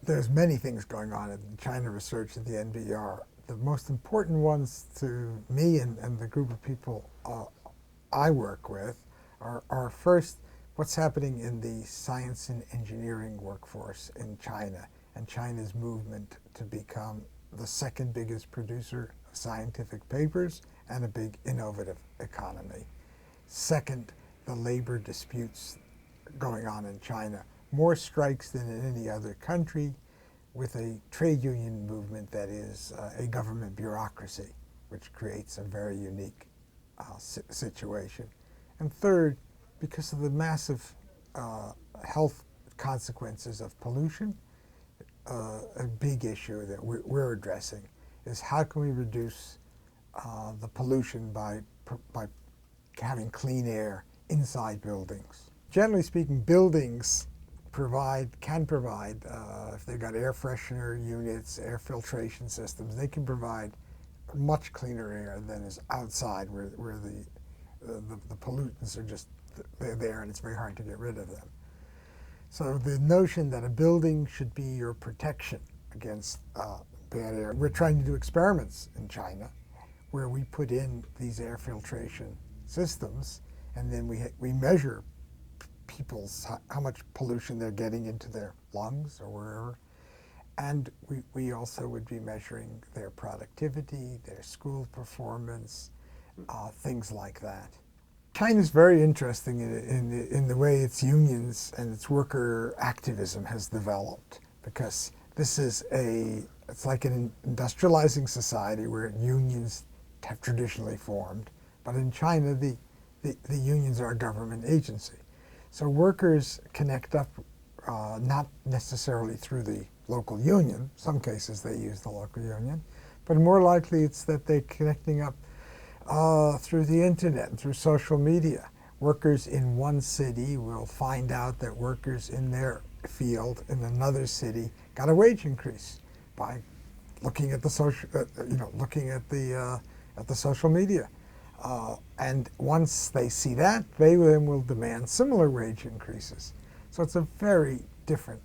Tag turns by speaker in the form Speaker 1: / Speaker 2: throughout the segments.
Speaker 1: There's many things going on in China research at the NBER. The most important ones to me and the group of people I work with are first, what's happening in the science and engineering workforce in China and China's movement to become the second biggest producer of scientific papers and a big innovative economy. Second, the labor disputes going on in China. More strikes than in any other country, with a trade union movement that is a government bureaucracy, which creates a very unique situation. And third, because of the massive health consequences of pollution, a big issue that we're addressing is how can we reduce the pollution by having clean air inside buildings. Generally speaking, buildings can provide, if they've got air freshener units, air filtration systems, they can provide much cleaner air than is outside where the pollutants are just, they're there and it's very hard to get rid of them. So the notion that a building should be your protection against bad air. We're trying to do experiments in China where we put in these air filtration systems and then we measure how much pollution they're getting into their lungs or wherever. And we also would be measuring their productivity, their school performance, things like that. China's very interesting in the way its unions and its worker activism has developed, because this is it's like an industrializing society where unions have traditionally formed, but in China the unions are a government agency. So workers connect up not necessarily through the local union. Some cases they use the local union, but more likely it's that they're connecting up through the internet and through social media. Workers in one city will find out that workers in their field in another city got a wage increase by looking at the social media. And once they see that, they then will demand similar wage increases. So it's a very different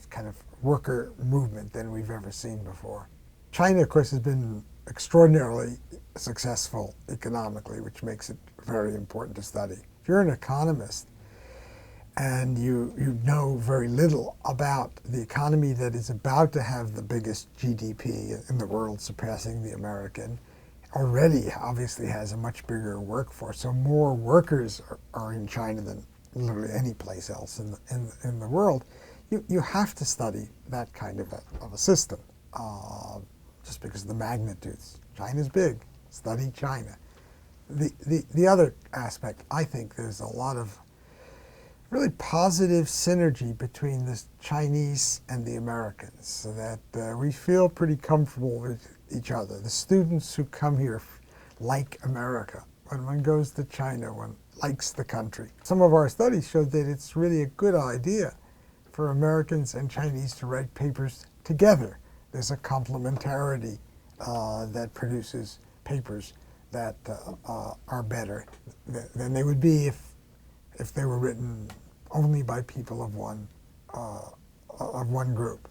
Speaker 1: kind of worker movement than we've ever seen before. China, of course, has been extraordinarily successful economically, which makes it very important to study. If you're an economist and you know very little about the economy that is about to have the biggest GDP in the world, surpassing the American, already obviously has a much bigger workforce, so more workers are in China than literally any place else in the world. You have to study that kind of a system, just because of the magnitudes. China's big. Study China. The other aspect, I think there's a lot of really positive synergy between the Chinese and the Americans, so that we feel pretty comfortable with each other. The students who come here like America. When one goes to China, one likes the country. Some of our studies showed that it's really a good idea for Americans and Chinese to write papers together. There's a complementarity that produces papers that are better than they would be if they were written only by people of one group.